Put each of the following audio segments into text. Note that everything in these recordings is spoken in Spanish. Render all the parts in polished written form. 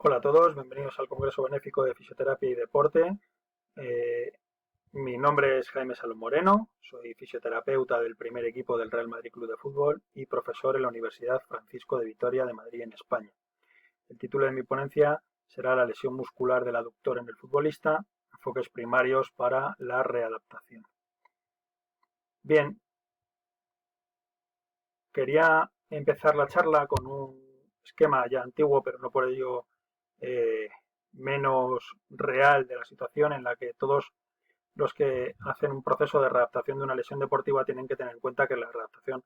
Hola a todos, bienvenidos al Congreso Benéfico de Fisioterapia y Deporte. Mi nombre es Jaime Salón Moreno, soy fisioterapeuta del primer equipo del Real Madrid Club de Fútbol y profesor en la Universidad Francisco de Vitoria de Madrid, en España. El título de mi ponencia será La lesión muscular del aductor en el futbolista, enfoques primarios para la readaptación. Bien, quería empezar la charla con un esquema ya antiguo, pero no por ello menos real, de la situación en la que todos los que hacen un proceso de readaptación de una lesión deportiva tienen que tener en cuenta que la readaptación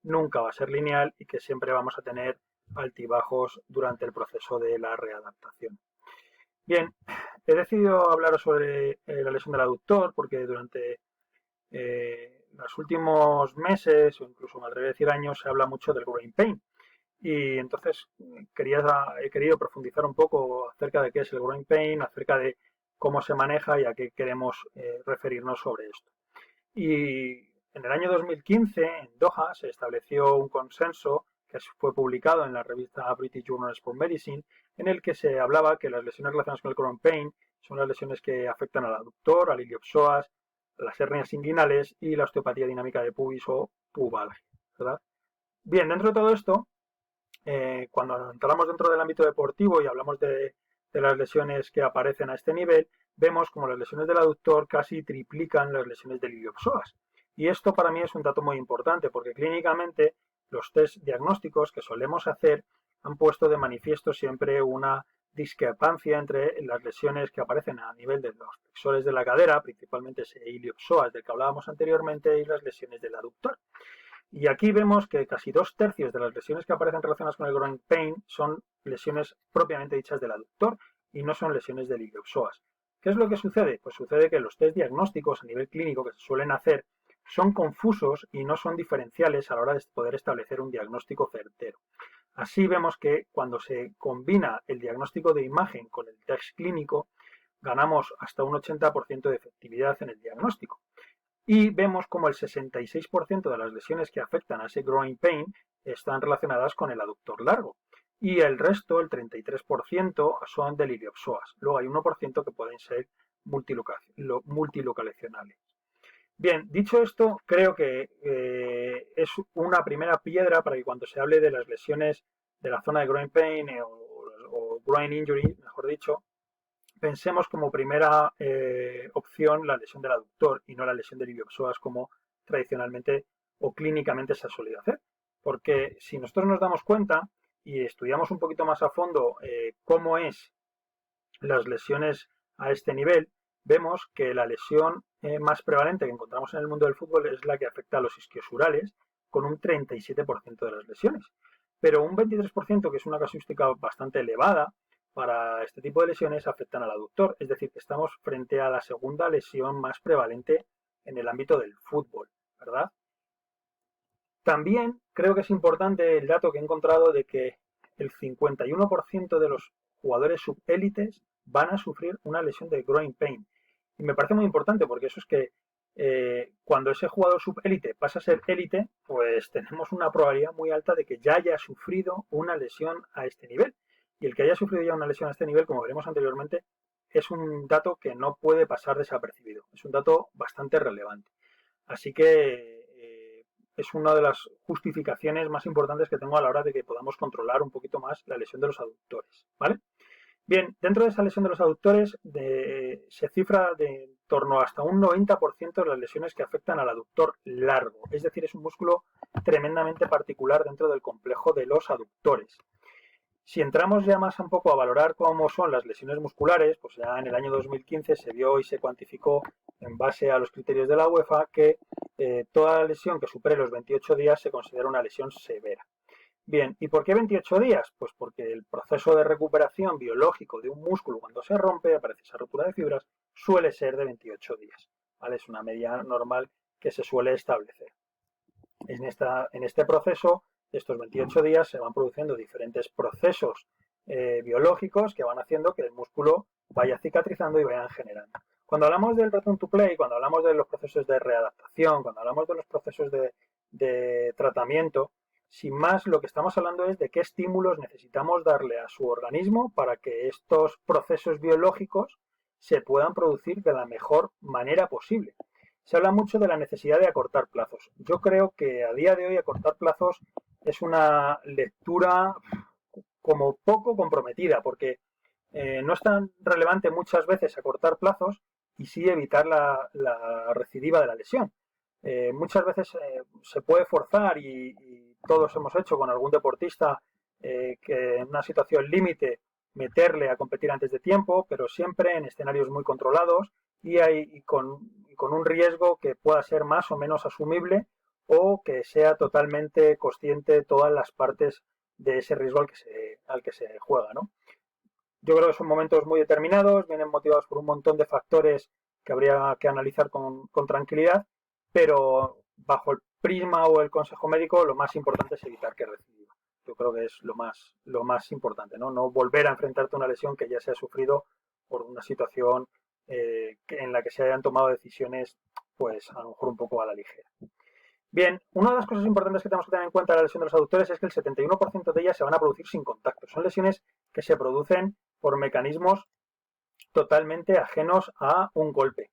nunca va a ser lineal y que siempre vamos a tener altibajos durante el proceso de la readaptación. Bien, he decidido hablaros sobre la lesión del aductor porque durante los últimos meses, o incluso me atrevería a decir años, se habla mucho del groin pain. Y entonces he querido profundizar un poco acerca de qué es el groin pain, acerca de cómo se maneja y a qué queremos referirnos sobre esto. Y en el año 2015, en Doha, se estableció un consenso que fue publicado en la revista British Journal of Sport Medicine, en el que se hablaba que las lesiones relacionadas con el groin pain son las lesiones que afectan al aductor, al iliopsoas, las hernias inguinales y la osteopatía dinámica de pubis o pubalgia, ¿verdad? Bien, dentro de todo esto, cuando entramos dentro del ámbito deportivo y hablamos de las lesiones que aparecen a este nivel, vemos como las lesiones del aductor casi triplican las lesiones del iliopsoas. Y esto para mí es un dato muy importante porque clínicamente los test diagnósticos que solemos hacer han puesto de manifiesto siempre una discrepancia entre las lesiones que aparecen a nivel de los flexores de la cadera, principalmente ese iliopsoas del que hablábamos anteriormente, y las lesiones del aductor. Y aquí vemos que casi 2/3 de las lesiones que aparecen relacionadas con el groin pain son lesiones propiamente dichas del aductor y no son lesiones del iliopsoas. ¿Qué es lo que sucede? Pues sucede que los test diagnósticos a nivel clínico que se suelen hacer son confusos y no son diferenciales a la hora de poder establecer un diagnóstico certero. Así vemos que cuando se combina el diagnóstico de imagen con el test clínico, ganamos hasta un 80% de efectividad en el diagnóstico. Y vemos como el 66% de las lesiones que afectan a ese groin pain están relacionadas con el aductor largo. Y el resto, el 33%, son del iliopsoas. Luego hay 1% que pueden ser multilocalizacionales. Bien, dicho esto, creo que es una primera piedra para que cuando se hable de las lesiones de la zona de groin pain o groin injury, mejor dicho, pensemos como primera opción la lesión del aductor y no la lesión del iliopsoas como tradicionalmente o clínicamente se ha solido hacer. Porque si nosotros nos damos cuenta y estudiamos un poquito más a fondo cómo es las lesiones a este nivel, vemos que la lesión más prevalente que encontramos en el mundo del fútbol es la que afecta a los isquiosurales, con un 37% de las lesiones. Pero un 23%, que es una casuística bastante elevada, para este tipo de lesiones afectan al aductor, es decir, que estamos frente a la segunda lesión más prevalente en el ámbito del fútbol, ¿verdad? También creo que es importante el dato que he encontrado de que el 51% de los jugadores subélites van a sufrir una lesión de groin pain. Y me parece muy importante porque eso es que cuando ese jugador subélite pasa a ser élite, pues tenemos una probabilidad muy alta de que ya haya sufrido una lesión a este nivel. Y el que haya sufrido ya una lesión a este nivel, como veremos anteriormente, es un dato que no puede pasar desapercibido. Es un dato bastante relevante. Así que es una de las justificaciones más importantes que tengo a la hora de que podamos controlar un poquito más la lesión de los aductores, ¿vale? Bien, dentro de esa lesión de los aductores se cifra de en torno hasta un 90% de las lesiones que afectan al aductor largo, es decir, es un músculo tremendamente particular dentro del complejo de los aductores. Si entramos ya más un poco a valorar cómo son las lesiones musculares, pues ya en el año 2015 se vio y se cuantificó en base a los criterios de la UEFA que toda lesión que supere los 28 días se considera una lesión severa. Bien, ¿y por qué 28 días? Pues porque el proceso de recuperación biológico de un músculo cuando se rompe, aparece esa ruptura de fibras, suele ser de 28 días. ¿Vale? Es una media normal que se suele establecer. En este proceso, estos 28 días, se van produciendo diferentes procesos biológicos que van haciendo que el músculo vaya cicatrizando y vayan generando. Cuando hablamos del return to play, cuando hablamos de los procesos de readaptación, cuando hablamos de los procesos de tratamiento, Sin más, lo que estamos hablando es de qué estímulos necesitamos darle a su organismo para que estos procesos biológicos se puedan producir de la mejor manera posible. Se habla mucho de la necesidad de acortar plazos. Yo creo que a día de hoy acortar plazos es una lectura como poco comprometida, porque no es tan relevante muchas veces acortar plazos y sí evitar la recidiva de la lesión. Muchas veces se puede forzar y todos hemos hecho con algún deportista que en una situación límite meterle a competir antes de tiempo, pero siempre en escenarios muy controlados y con un riesgo que pueda ser más o menos asumible o que sea totalmente consciente de todas las partes de ese riesgo al que se juega, ¿no? Yo creo que son momentos muy determinados, vienen motivados por un montón de factores que habría que analizar con tranquilidad, pero bajo el prisma o el consejo médico lo más importante es evitar que reciba. Yo creo que es lo más importante, ¿no? No volver a enfrentarte a una lesión que ya se ha sufrido por una situación en la que se hayan tomado decisiones, pues a lo mejor un poco a la ligera. Bien, una de las cosas importantes que tenemos que tener en cuenta de la lesión de los aductores es que el 71% de ellas se van a producir sin contacto. Son lesiones que se producen por mecanismos totalmente ajenos a un golpe.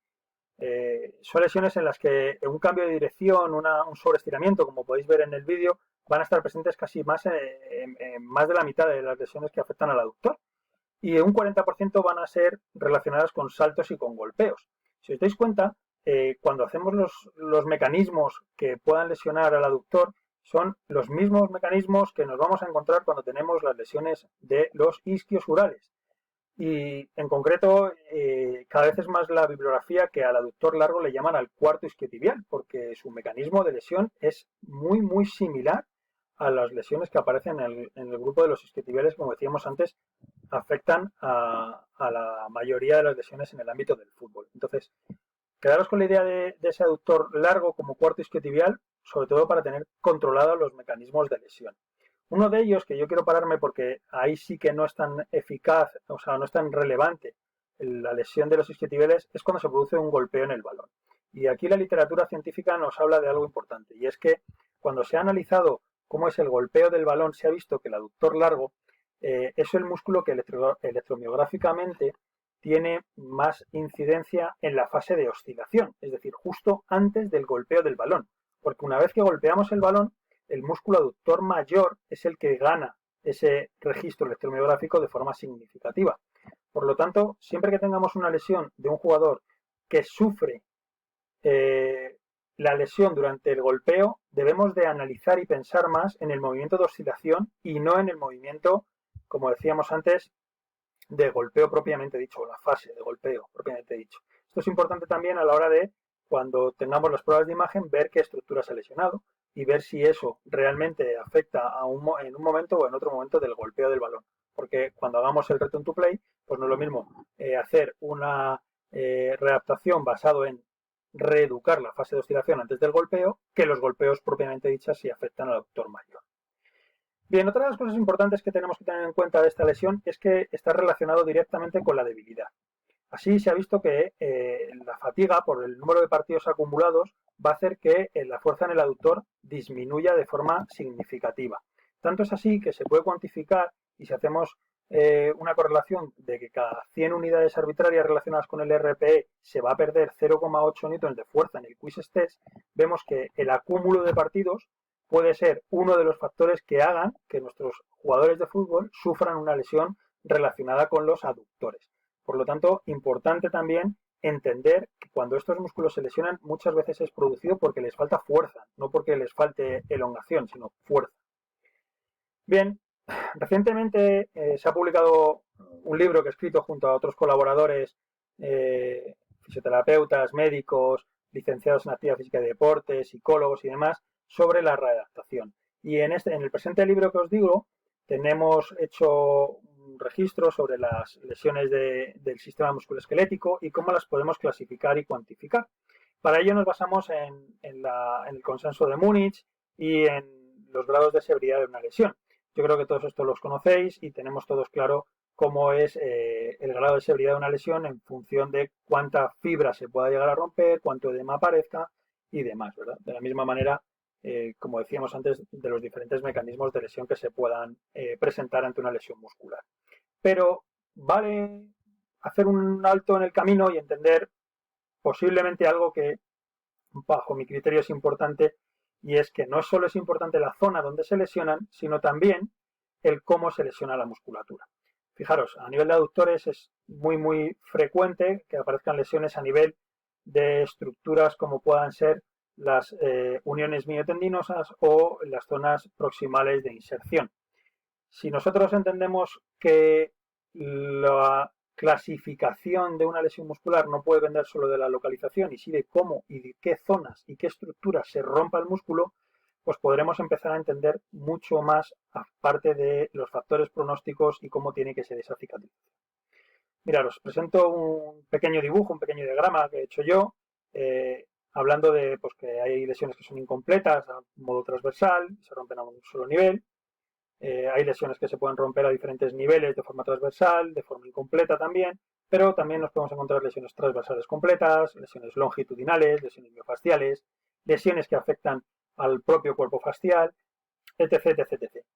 Son lesiones en las que un cambio de dirección, un sobreestiramiento, como podéis ver en el vídeo, van a estar presentes casi más en más de la mitad de las lesiones que afectan al aductor. Y un 40% van a ser relacionadas con saltos y con golpeos. Si os dais cuenta, cuando hacemos los mecanismos que puedan lesionar al aductor, son los mismos mecanismos que nos vamos a encontrar cuando tenemos las lesiones de los isquiosurales. Y en concreto, cada vez es más la bibliografía que al aductor largo le llaman al cuarto isquiotibial, porque su mecanismo de lesión es muy similar a las lesiones que aparecen en el grupo de los isquiotibiales, como decíamos antes, afectan a la mayoría de las lesiones en el ámbito del fútbol. Entonces, quedaros con la idea de ese aductor largo como cuarto isquiotibial, sobre todo para tener controlados los mecanismos de lesión. Uno de ellos, que yo quiero pararme porque ahí sí que no es tan eficaz, o sea, no es tan relevante la lesión de los isquiotibiales, es cuando se produce un golpeo en el balón. Y aquí la literatura científica nos habla de algo importante, y es que cuando se ha analizado cómo es el golpeo del balón, se ha visto que el aductor largo es el músculo que electromiográficamente tiene más incidencia en la fase de oscilación, es decir, justo antes del golpeo del balón. Porque una vez que golpeamos el balón, el músculo aductor mayor es el que gana ese registro electromiográfico de forma significativa. Por lo tanto, siempre que tengamos una lesión de un jugador que sufre la lesión durante el golpeo, debemos de analizar y pensar más en el movimiento de oscilación y no en el movimiento, como decíamos antes, de golpeo propiamente dicho, o la fase de golpeo propiamente dicho. Esto es importante también a la hora de, cuando tengamos las pruebas de imagen, ver qué estructura se ha lesionado y ver si eso realmente afecta en un momento o en otro momento del golpeo del balón. Porque cuando hagamos el return to play, pues no es lo mismo hacer una readaptación basado en reeducar la fase de oscilación antes del golpeo que los golpeos propiamente dichas si afectan al aductor mayor. Bien, otra de las cosas importantes que tenemos que tener en cuenta de esta lesión es que está relacionado directamente con la debilidad. Así se ha visto que la fatiga por el número de partidos acumulados va a hacer que la fuerza en el aductor disminuya de forma significativa. Tanto es así que se puede cuantificar y si hacemos una correlación de que cada 100 unidades arbitrarias relacionadas con el RPE se va a perder 0,8 newtons de fuerza en el quiz test, vemos que el acúmulo de partidos puede ser uno de los factores que hagan que nuestros jugadores de fútbol sufran una lesión relacionada con los aductores. Por lo tanto, importante también entender que cuando estos músculos se lesionan muchas veces es producido porque les falta fuerza, no porque les falte elongación, sino fuerza. Bien, recientemente se ha publicado un libro que he escrito junto a otros colaboradores, fisioterapeutas, médicos, licenciados en actividad física y deporte, psicólogos y demás, sobre la readaptación. Y en el presente libro que os digo, tenemos hecho un registro sobre las lesiones del sistema musculoesquelético y cómo las podemos clasificar y cuantificar. Para ello nos basamos en el consenso de Múnich y en los grados de severidad de una lesión. Yo creo que todos estos los conocéis y tenemos todos claro cómo es el grado de severidad de una lesión en función de cuánta fibra se pueda llegar a romper, cuánto edema aparezca y demás, ¿verdad? De la misma manera como decíamos antes, de los diferentes mecanismos de lesión que se puedan presentar ante una lesión muscular. Pero vale hacer un alto en el camino y entender posiblemente algo que bajo mi criterio es importante, y es que no solo es importante la zona donde se lesionan, sino también el cómo se lesiona la musculatura. Fijaros, a nivel de aductores es muy frecuente que aparezcan lesiones a nivel de estructuras como puedan ser las uniones miotendinosas o las zonas proximales de inserción. Si nosotros entendemos que la clasificación de una lesión muscular no puede depender solo de la localización y sí de cómo y de qué zonas y qué estructuras se rompa el músculo, pues podremos empezar a entender mucho más aparte de los factores pronósticos y cómo tiene que ser esa cicatrización. Mirad, os presento un pequeño dibujo, un pequeño diagrama que he hecho yo, hablando de pues, que hay lesiones que son incompletas a modo transversal, se rompen a un solo nivel. Hay lesiones que se pueden romper a diferentes niveles de forma transversal, de forma incompleta también, pero también nos podemos encontrar lesiones transversales completas, lesiones longitudinales, lesiones miofasciales, lesiones que afectan al propio cuerpo fascial, etc.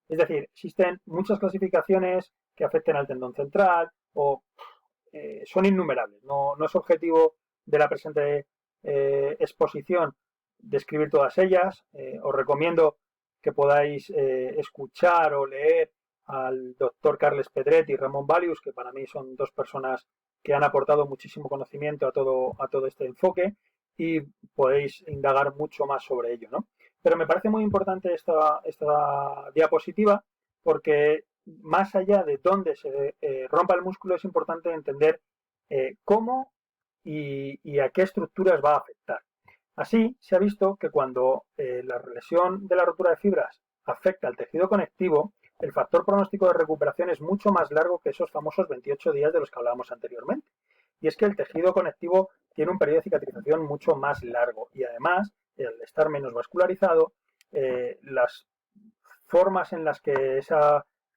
Es decir, existen muchas clasificaciones que afecten al tendón central o son innumerables. No es objetivo de la presente exposición describir todas ellas. Os recomiendo que podáis escuchar o leer al doctor Carles Pedret y Ramón Valius, que para mí son dos personas que han aportado muchísimo conocimiento a todo este enfoque y podéis indagar mucho más sobre ello, ¿no? Pero me parece muy importante esta diapositiva porque más allá de dónde se rompa el músculo es importante entender cómo y a qué estructuras va a afectar. Así, se ha visto que cuando la lesión de la rotura de fibras afecta al tejido conectivo, el factor pronóstico de recuperación es mucho más largo que esos famosos 28 días de los que hablábamos anteriormente. Y es que el tejido conectivo tiene un periodo de cicatrización mucho más largo y además, al estar menos vascularizado, las formas en las que ese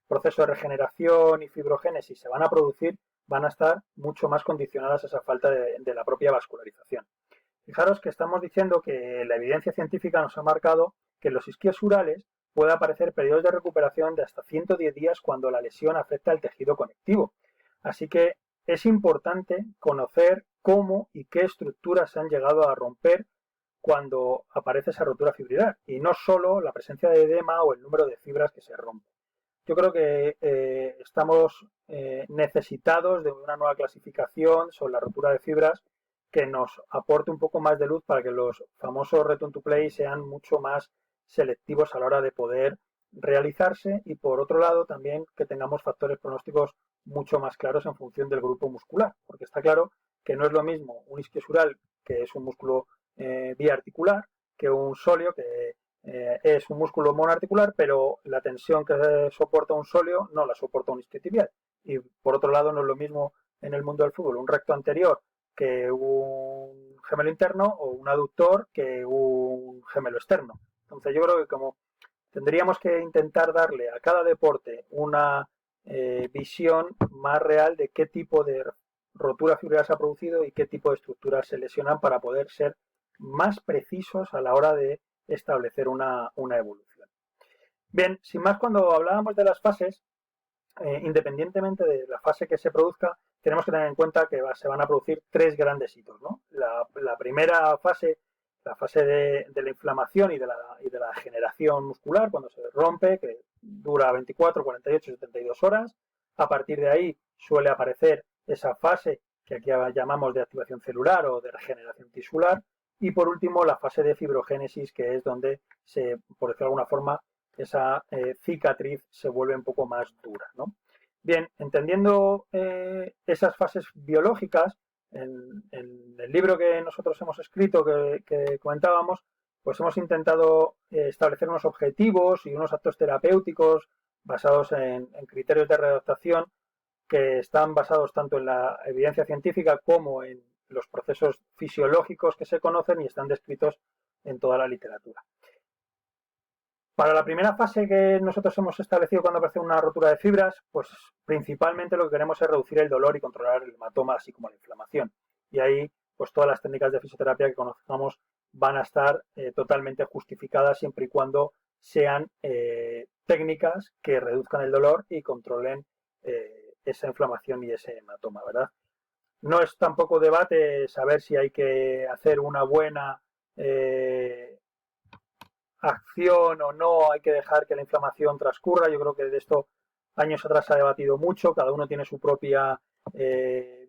proceso de regeneración y fibrogénesis se van a producir van a estar mucho más condicionadas a esa falta de la propia vascularización. Fijaros que estamos diciendo que la evidencia científica nos ha marcado que en los isquiosurales puede aparecer periodos de recuperación de hasta 110 días cuando la lesión afecta al tejido conectivo. Así que es importante conocer cómo y qué estructuras se han llegado a romper cuando aparece esa rotura fibrilar y no solo la presencia de edema o el número de fibras que se rompen. Yo creo que estamos necesitados de una nueva clasificación sobre la rotura de fibras que nos aporte un poco más de luz para que los famosos return to play sean mucho más selectivos a la hora de poder realizarse y por otro lado también que tengamos factores pronósticos mucho más claros en función del grupo muscular, porque está claro que no es lo mismo un isquiosural, que es un músculo biarticular, que un sóleo, que es un músculo monoarticular, pero la tensión que soporta un sóleo no la soporta un isquiotibial. Y por otro lado no es lo mismo en el mundo del fútbol un recto anterior que un gemelo interno o un aductor que un gemelo externo. Entonces yo creo que como tendríamos que intentar darle a cada deporte una visión más real de qué tipo de rotura fibrilar se ha producido y qué tipo de estructuras se lesionan para poder ser más precisos a la hora de establecer una evolución. Bien, sin más, cuando hablábamos de las fases, independientemente de la fase que se produzca, tenemos que tener en cuenta que se van a producir tres grandes hitos, ¿no? La primera fase, la fase de la inflamación y de la generación muscular, cuando se rompe, que dura 24, 48, 72 horas. A partir de ahí suele aparecer esa fase que aquí llamamos de activación celular o de regeneración tisular. Y por último, la fase de fibrogénesis, que es donde por decirlo de alguna forma, esa cicatriz se vuelve un poco más dura, ¿no? Bien, entendiendo esas fases biológicas, en el libro que nosotros hemos escrito, que comentábamos, pues hemos intentado establecer unos objetivos y unos actos terapéuticos basados en criterios de readaptación que están basados tanto en la evidencia científica como en los procesos fisiológicos que se conocen y están descritos en toda la literatura. Para la primera fase que nosotros hemos establecido cuando aparece una rotura de fibras, pues principalmente lo que queremos es reducir el dolor y controlar el hematoma, así como la inflamación. Y ahí pues todas las técnicas de fisioterapia que conozcamos van a estar totalmente justificadas siempre y cuando sean técnicas que reduzcan el dolor y controlen esa inflamación y ese hematoma, ¿verdad? No es tampoco debate saber si hay que hacer una buena acción o no, hay que dejar que la inflamación transcurra. Yo creo que de esto años atrás se ha debatido mucho, cada uno tiene su propia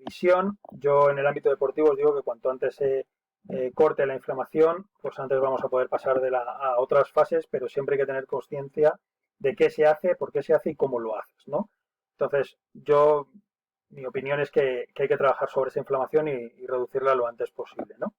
visión. Yo en el ámbito deportivo os digo que cuanto antes se corte la inflamación, pues antes vamos a poder pasar a otras fases, pero siempre hay que tener conciencia de qué se hace, por qué se hace y cómo lo haces, ¿no? Entonces, mi opinión es que hay que trabajar sobre esa inflamación y reducirla lo antes posible, ¿no?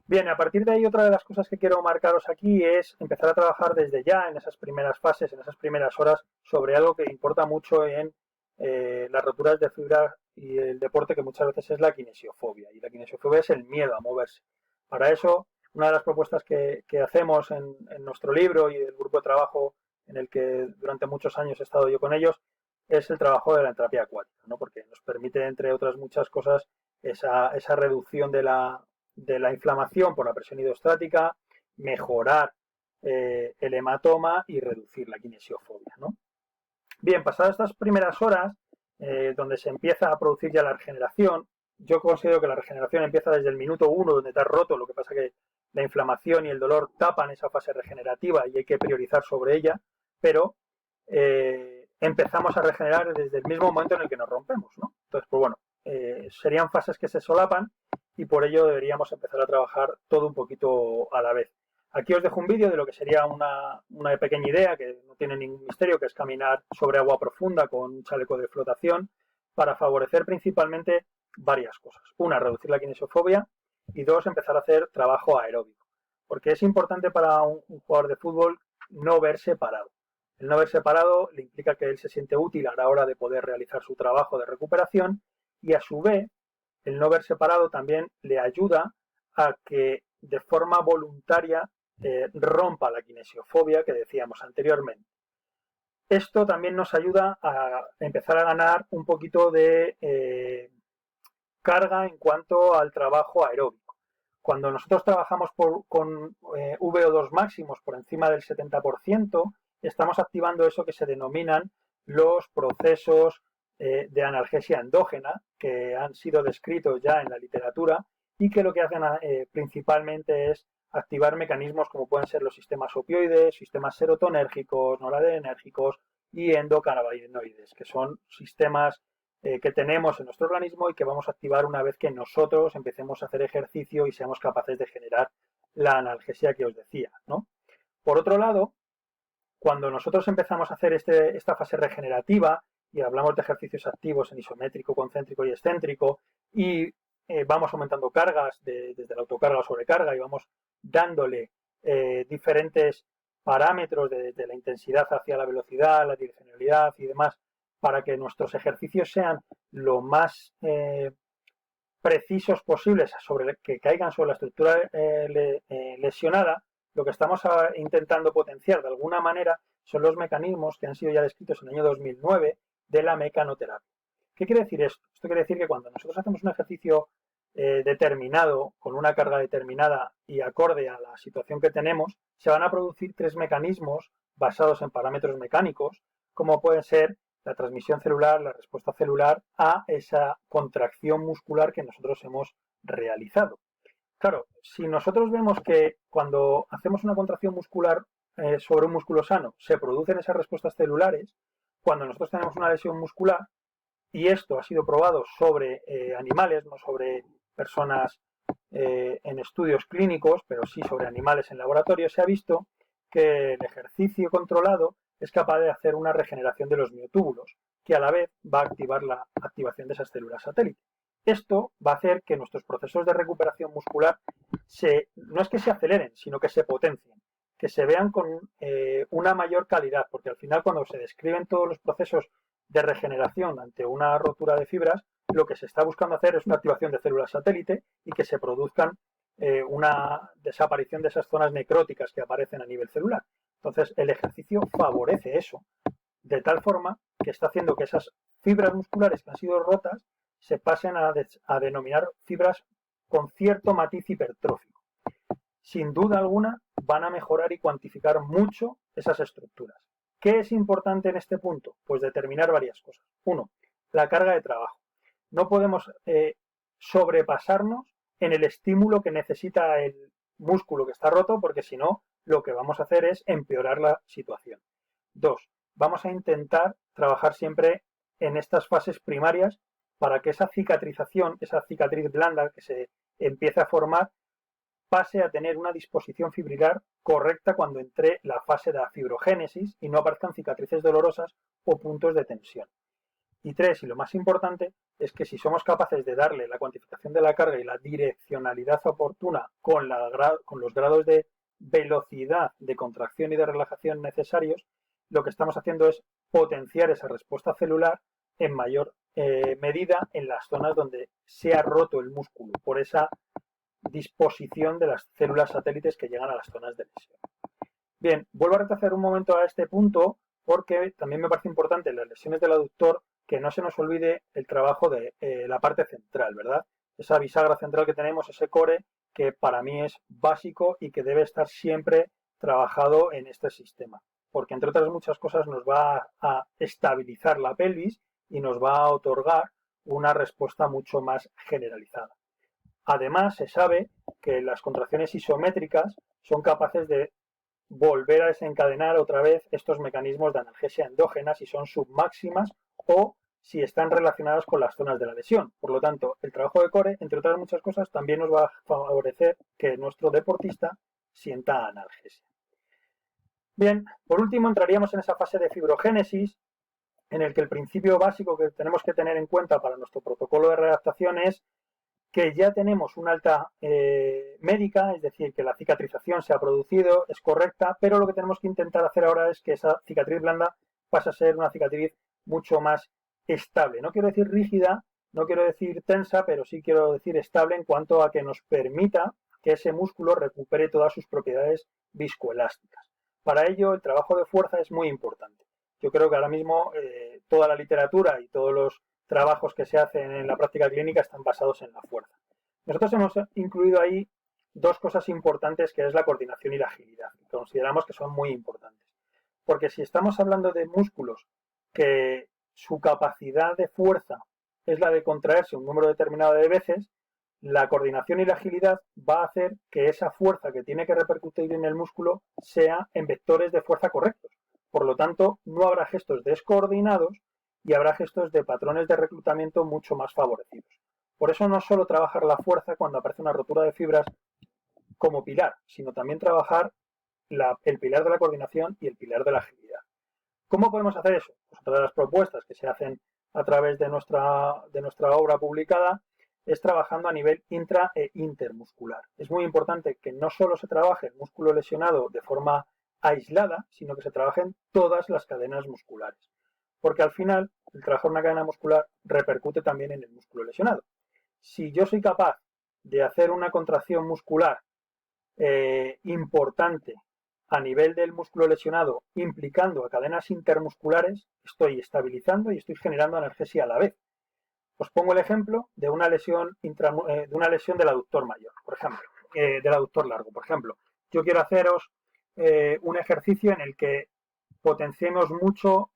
Bien, a partir de ahí otra de las cosas que quiero marcaros aquí es empezar a trabajar desde ya en esas primeras fases, en esas primeras horas, sobre algo que importa mucho en las roturas de fibra y el deporte, que muchas veces es la kinesiofobia. Y la kinesiofobia es el miedo a moverse. Para eso, una de las propuestas que hacemos en nuestro libro y el grupo de trabajo en el que durante muchos años he estado yo con ellos, es el trabajo de la terapia acuática, ¿no? Porque nos permite, entre otras muchas cosas, esa reducción de la inflamación por la presión hidrostática, mejorar el hematoma y reducir la kinesiofobia, ¿no? Bien, pasadas estas primeras horas, donde se empieza a producir ya la regeneración, yo considero que la regeneración empieza desde el minuto 1, donde te has roto, lo que pasa que la inflamación y el dolor tapan esa fase regenerativa y hay que priorizar sobre ella, pero empezamos a regenerar desde el mismo momento en el que nos rompemos, ¿no? Entonces, pues bueno, serían fases que se solapan y por ello deberíamos empezar a trabajar todo un poquito a la vez. Aquí os dejo un vídeo de lo que sería una pequeña idea, que no tiene ningún misterio, que es caminar sobre agua profunda con un chaleco de flotación para favorecer principalmente varias cosas. Una, reducir la kinesiofobia y dos, empezar a hacer trabajo aeróbico. Porque es importante para un jugador de fútbol no verse parado. El no verse parado le implica que él se siente útil a la hora de poder realizar su trabajo de recuperación y a su vez el no verse parado también le ayuda a que de forma voluntaria rompa la kinesiofobia que decíamos anteriormente. Esto también nos ayuda a empezar a ganar un poquito de carga en cuanto al trabajo aeróbico. Cuando nosotros trabajamos con VO2 máximos por encima del 70%, estamos activando eso que se denominan los procesos de analgesia endógena, que han sido descritos ya en la literatura y que lo que hacen principalmente es activar mecanismos como pueden ser los sistemas opioides, sistemas serotonérgicos, noradrenérgicos y endocannabinoides, que son sistemas que tenemos en nuestro organismo y que vamos a activar una vez que nosotros empecemos a hacer ejercicio y seamos capaces de generar la analgesia que os decía, ¿no? Por otro lado, cuando nosotros empezamos a hacer esta fase regenerativa y hablamos de ejercicios activos en isométrico, concéntrico y excéntrico y vamos aumentando cargas desde la autocarga a la sobrecarga y vamos dándole diferentes parámetros de la intensidad hacia la velocidad, la direccionalidad y demás para que nuestros ejercicios sean lo más precisos posibles sobre que caigan sobre la estructura lesionada, lo que estamos intentando potenciar de alguna manera son los mecanismos que han sido ya descritos en el año 2009 de la mecanoterapia. ¿Qué quiere decir esto? Esto quiere decir que cuando nosotros hacemos un ejercicio determinado, con una carga determinada y acorde a la situación que tenemos, se van a producir tres mecanismos basados en parámetros mecánicos, como pueden ser la transmisión celular, la respuesta celular a esa contracción muscular que nosotros hemos realizado. Claro, si nosotros vemos que cuando hacemos una contracción muscular sobre un músculo sano se producen esas respuestas celulares, cuando nosotros tenemos una lesión muscular, y esto ha sido probado sobre animales, no sobre personas en estudios clínicos, pero sí sobre animales en laboratorio, se ha visto que el ejercicio controlado es capaz de hacer una regeneración de los miotúbulos, que a la vez va a activar la activación de esas células satélite. Esto va a hacer que nuestros procesos de recuperación muscular no es que se aceleren, sino que se potencien, que se vean con una mayor calidad, porque al final cuando se describen todos los procesos de regeneración ante una rotura de fibras, lo que se está buscando hacer es una activación de células satélite y que se produzcan una desaparición de esas zonas necróticas que aparecen a nivel celular. Entonces, el ejercicio favorece eso, de tal forma que está haciendo que esas fibras musculares que han sido rotas se pasen a denominar fibras con cierto matiz hipertrófico. Sin duda alguna van a mejorar y cuantificar mucho esas estructuras. ¿Qué es importante en este punto? Pues determinar varias cosas. Uno, la carga de trabajo. No podemos sobrepasarnos en el estímulo que necesita el músculo que está roto, porque si no, lo que vamos a hacer es empeorar la situación. Dos, vamos a intentar trabajar siempre en estas fases primarias para que esa cicatrización, esa cicatriz blanda que se empiece a formar, pase a tener una disposición fibrilar correcta cuando entre la fase de la fibrogénesis y no aparezcan cicatrices dolorosas o puntos de tensión. Y tres, y lo más importante, es que si somos capaces de darle la cuantificación de la carga y la direccionalidad oportuna con los grados de velocidad de contracción y de relajación necesarios, lo que estamos haciendo es potenciar esa respuesta celular en mayor medida en las zonas donde se ha roto el músculo, por esa disposición de las células satélites que llegan a las zonas de lesión. Bien, vuelvo a retroceder un momento a este punto porque también me parece importante en las lesiones del aductor que no se nos olvide el trabajo de la parte central, ¿verdad? Esa bisagra central que tenemos, ese core, que para mí es básico y que debe estar siempre trabajado en este sistema, porque entre otras muchas cosas nos va a estabilizar la pelvis y nos va a otorgar una respuesta mucho más generalizada. Además, se sabe que las contracciones isométricas son capaces de volver a desencadenar otra vez estos mecanismos de analgesia endógena si son submáximas o si están relacionadas con las zonas de la lesión. Por lo tanto, el trabajo de core, entre otras muchas cosas, también nos va a favorecer que nuestro deportista sienta analgesia. Bien, por último entraríamos en esa fase de fibrogénesis, en el que el principio básico que tenemos que tener en cuenta para nuestro protocolo de readaptación es que ya tenemos una alta médica, es decir, que la cicatrización se ha producido, es correcta, pero lo que tenemos que intentar hacer ahora es que esa cicatriz blanda pase a ser una cicatriz mucho más estable. No quiero decir rígida, no quiero decir tensa, pero sí quiero decir estable en cuanto a que nos permita que ese músculo recupere todas sus propiedades viscoelásticas. Para ello, el trabajo de fuerza es muy importante. Yo creo que ahora mismo toda la literatura y todos los trabajos que se hacen en la práctica clínica están basados en la fuerza. Nosotros hemos incluido ahí dos cosas importantes, que es la coordinación y la agilidad, que consideramos que son muy importantes. Porque si estamos hablando de músculos que su capacidad de fuerza es la de contraerse un número determinado de veces, la coordinación y la agilidad va a hacer que esa fuerza que tiene que repercutir en el músculo sea en vectores de fuerza correctos. Por lo tanto, no habrá gestos descoordinados y habrá gestos de patrones de reclutamiento mucho más favorecidos. Por eso no solo trabajar la fuerza cuando aparece una rotura de fibras como pilar, sino también trabajar el pilar de la coordinación y el pilar de la agilidad. ¿Cómo podemos hacer eso? Pues otra de las propuestas que se hacen a través de nuestra obra publicada es trabajando a nivel intra e intermuscular. Es muy importante que no solo se trabaje el músculo lesionado de forma aislada, sino que se trabajen todas las cadenas musculares. Porque al final, el trabajar una cadena muscular repercute también en el músculo lesionado. Si yo soy capaz de hacer una contracción muscular importante a nivel del músculo lesionado, implicando a cadenas intermusculares, estoy estabilizando y estoy generando analgesia a la vez. Os pongo el ejemplo de una lesión del aductor mayor, por ejemplo, del aductor largo. Por ejemplo, yo quiero haceros un ejercicio en el que potenciemos mucho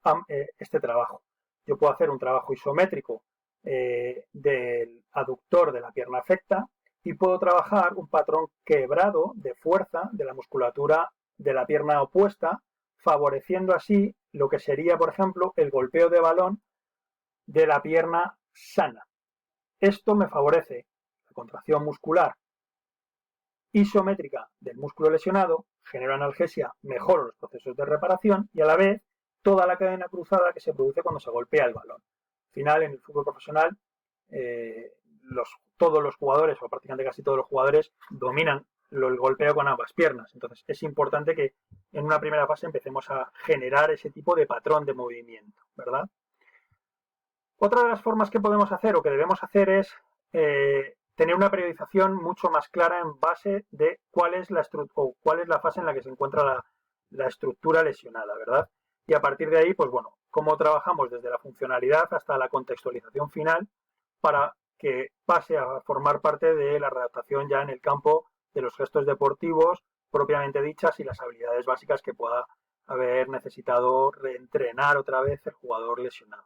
este trabajo. Yo puedo hacer un trabajo isométrico del aductor de la pierna afecta y puedo trabajar un patrón quebrado de fuerza de la musculatura de la pierna opuesta, favoreciendo así lo que sería, por ejemplo, el golpeo de balón de la pierna sana. Esto me favorece la contracción muscular isométrica del músculo lesionado, genero analgesia, mejoro los procesos de reparación y a la vez toda la cadena cruzada que se produce cuando se golpea el balón. Al final, en el fútbol profesional, todos los jugadores, o prácticamente casi todos los jugadores, dominan el golpeo con ambas piernas. Entonces, es importante que en una primera fase empecemos a generar ese tipo de patrón de movimiento, ¿verdad? Otra de las formas que podemos hacer o que debemos hacer es tener una periodización mucho más clara en base de cuál es la fase en la que se encuentra la estructura lesionada, ¿verdad? Y a partir de ahí, pues bueno, cómo trabajamos desde la funcionalidad hasta la contextualización final para que pase a formar parte de la readaptación ya en el campo de los gestos deportivos propiamente dichas y las habilidades básicas que pueda haber necesitado reentrenar otra vez el jugador lesionado.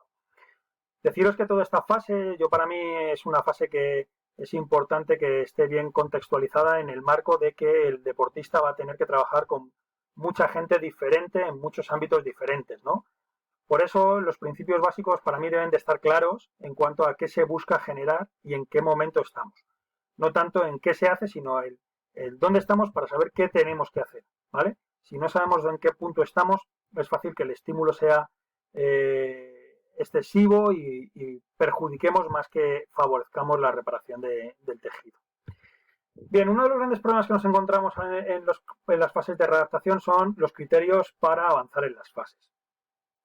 Deciros que toda esta fase, para mí es una fase que es importante que esté bien contextualizada en el marco de que el deportista va a tener que trabajar con mucha gente diferente en muchos ámbitos diferentes, ¿no? Por eso los principios básicos para mí deben de estar claros en cuanto a qué se busca generar y en qué momento estamos. No tanto en qué se hace, sino el dónde estamos para saber qué tenemos que hacer, ¿vale? Si no sabemos en qué punto estamos, es fácil que el estímulo sea excesivo y perjudiquemos más que favorezcamos la reparación del tejido. Bien, uno de los grandes problemas que nos encontramos en las fases de readaptación son los criterios para avanzar en las fases.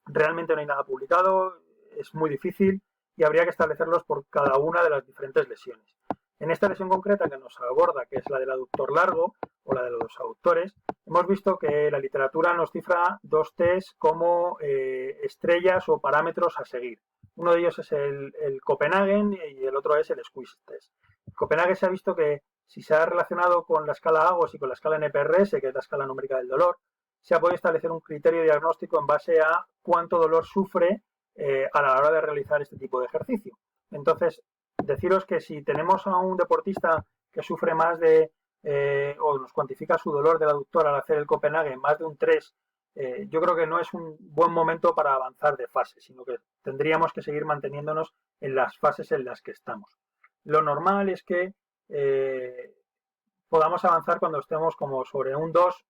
Realmente no hay nada publicado, es muy difícil y habría que establecerlos por cada una de las diferentes lesiones. En esta lesión concreta que nos aborda, que es la del aductor largo o la de los aductores, hemos visto que la literatura nos cifra dos test como estrellas o parámetros a seguir. Uno de ellos es el Copenhagen y el otro es el Squeeze test. El Copenhagen se ha visto que si se ha relacionado con la escala AGOS y con la escala NPRS, que es la escala numérica del dolor, se ha podido establecer un criterio diagnóstico en base a cuánto dolor sufre a la hora de realizar este tipo de ejercicio. Entonces, deciros que si tenemos a un deportista que sufre más de, o nos cuantifica su dolor del aductor al hacer el Copenhagen más de un 3, yo creo que no es un buen momento para avanzar de fase, sino que tendríamos que seguir manteniéndonos en las fases en las que estamos. Lo normal es que podamos avanzar cuando estemos como sobre un 2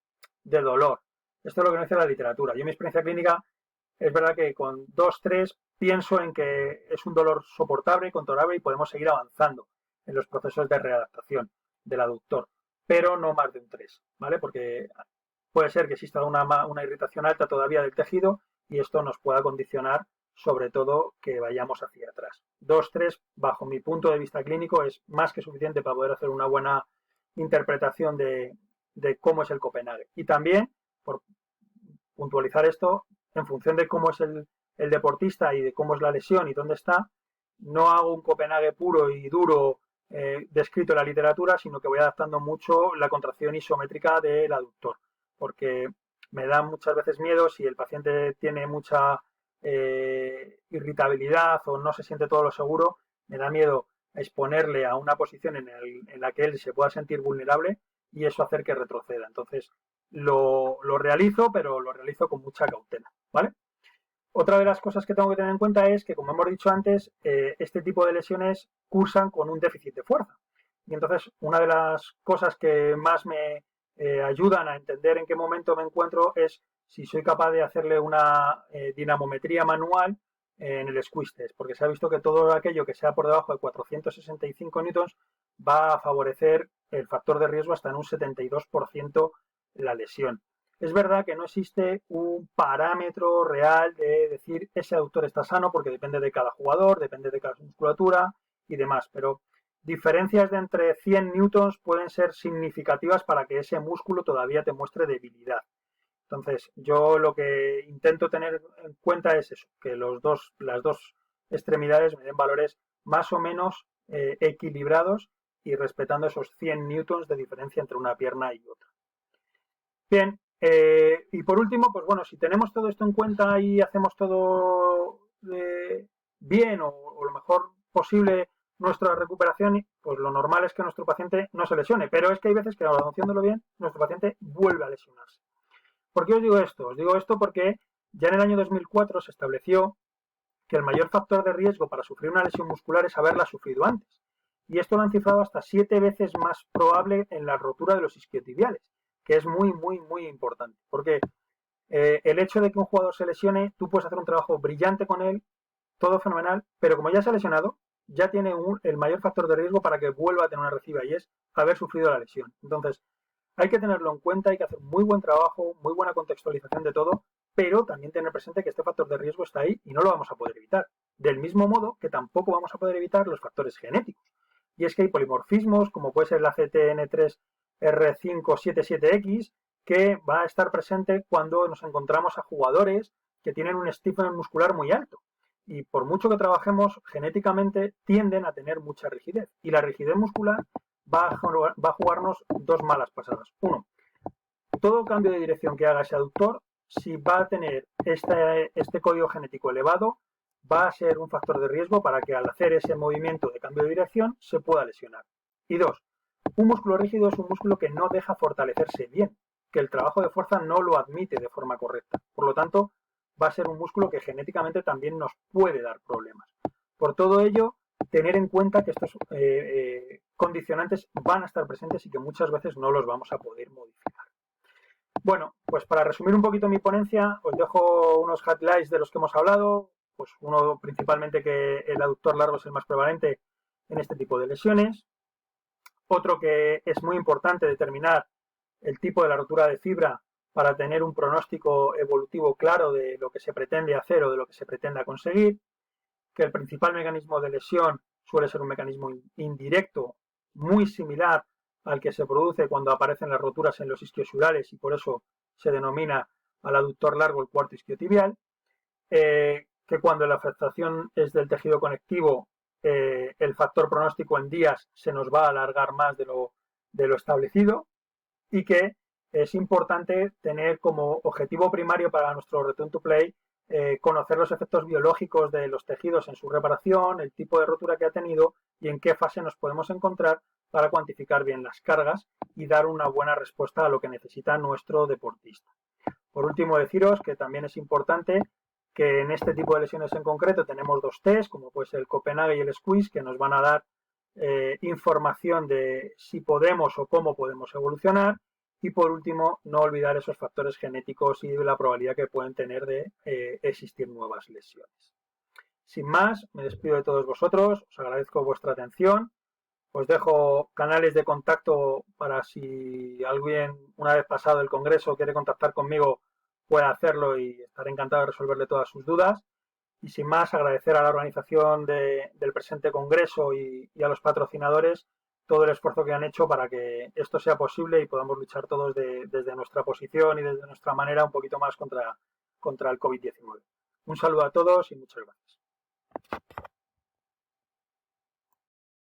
de dolor. Esto es lo que nos dice la literatura. Yo en mi experiencia clínica es verdad que con 2-3 pienso en que es un dolor soportable y controlable y podemos seguir avanzando en los procesos de readaptación del aductor, pero no más de un 3, ¿vale? Porque puede ser que exista una irritación alta todavía del tejido y esto nos pueda condicionar sobre todo que vayamos hacia atrás. 2-3, bajo mi punto de vista clínico, es más que suficiente para poder hacer una buena interpretación de cómo es el Copenhague. Y también, por puntualizar esto, en función de cómo es el deportista y de cómo es la lesión y dónde está, no hago un Copenhague puro y duro descrito en la literatura, sino que voy adaptando mucho la contracción isométrica del aductor, porque me da muchas veces miedo si el paciente tiene mucha irritabilidad o no se siente todo lo seguro, me da miedo exponerle a una posición en la que él se pueda sentir vulnerable y eso hacer que retroceda. Entonces, lo realizo, pero lo realizo con mucha cautela, ¿vale? Otra de las cosas que tengo que tener en cuenta es que, como hemos dicho antes, este tipo de lesiones cursan con un déficit de fuerza. Y entonces, una de las cosas que más me ayudan a entender en qué momento me encuentro es si soy capaz de hacerle una dinamometría manual en el squeeze test, porque se ha visto que todo aquello que sea por debajo de 465 newtons va a favorecer el factor de riesgo hasta en un 72% la lesión. Es verdad que no existe un parámetro real de decir ese aductor está sano porque depende de cada jugador, depende de cada musculatura y demás, pero diferencias de entre 100 newtons pueden ser significativas para que ese músculo todavía te muestre debilidad. Entonces, yo lo que intento tener en cuenta es eso, que las dos extremidades me den valores más o menos equilibrados y respetando esos 100 newtons de diferencia entre una pierna y otra. Bien, y por último, pues bueno, si tenemos todo esto en cuenta y hacemos todo bien o lo mejor posible nuestra recuperación, pues lo normal es que nuestro paciente no se lesione, pero es que hay veces que haciéndolo bien, nuestro paciente vuelve a lesionarse. ¿Por qué os digo esto? Os digo esto porque ya en el año 2004 se estableció que el mayor factor de riesgo para sufrir una lesión muscular es haberla sufrido antes. Y esto lo han cifrado hasta 7 veces más probable en la rotura de los isquiotibiales, que es muy, muy, muy importante. Porque el hecho de que un jugador se lesione, tú puedes hacer un trabajo brillante con él, todo fenomenal, pero como ya se ha lesionado, ya tiene el mayor factor de riesgo para que vuelva a tener una recidiva y es haber sufrido la lesión. Entonces, hay que tenerlo en cuenta, hay que hacer muy buen trabajo, muy buena contextualización de todo, pero también tener presente que este factor de riesgo está ahí y no lo vamos a poder evitar. Del mismo modo que tampoco vamos a poder evitar los factores genéticos. Y es que hay polimorfismos, como puede ser la CTN3R577X, que va a estar presente cuando nos encontramos a jugadores que tienen un stiffness muscular muy alto. y por mucho que trabajemos, genéticamente tienden a tener mucha rigidez. Y la rigidez muscular va a jugarnos dos malas pasadas. Uno, todo cambio de dirección que haga ese aductor, si va a tener este código genético elevado, va a ser un factor de riesgo para que al hacer ese movimiento de cambio de dirección se pueda lesionar. Y dos, un músculo rígido es un músculo que no deja fortalecerse bien, que el trabajo de fuerza no lo admite de forma correcta. Por lo tanto, va a ser un músculo que genéticamente también nos puede dar problemas. Por todo ello, tener en cuenta que estos condicionantes van a estar presentes y que muchas veces no los vamos a poder modificar. Bueno, pues para resumir un poquito mi ponencia, os dejo unos highlights de los que hemos hablado. Pues uno principalmente, que el aductor largo es el más prevalente en este tipo de lesiones. Otro, que es muy importante determinar el tipo de la rotura de fibra para tener un pronóstico evolutivo claro de lo que se pretende hacer o de lo que se pretenda conseguir. Que el principal mecanismo de lesión suele ser un mecanismo indirecto, muy similar al que se produce cuando aparecen las roturas en los isquiosurales, y por eso se denomina al aductor largo el cuarto isquiotibial. Que cuando la afectación es del tejido conectivo, el factor pronóstico en días se nos va a alargar más de lo establecido, y que es importante tener como objetivo primario para nuestro return to play conocer los efectos biológicos de los tejidos en su reparación, el tipo de rotura que ha tenido y en qué fase nos podemos encontrar para cuantificar bien las cargas y dar una buena respuesta a lo que necesita nuestro deportista. Por último, deciros que también es importante que en este tipo de lesiones en concreto tenemos dos test, como puede ser el Copenhague y el Squeeze, que nos van a dar información de si podemos o cómo podemos evolucionar. Y por último, no olvidar esos factores genéticos y la probabilidad que pueden tener de existir nuevas lesiones. Sin más, me despido de todos vosotros, os agradezco vuestra atención, os dejo canales de contacto para si alguien, una vez pasado el congreso, quiere contactar conmigo, pueda hacerlo y estaré encantado de resolverle todas sus dudas. Y sin más, agradecer a la organización del presente congreso y a los patrocinadores todo el esfuerzo que han hecho para que esto sea posible y podamos luchar todos desde nuestra posición y desde nuestra manera un poquito más contra el COVID-19. Un saludo a todos y muchas gracias.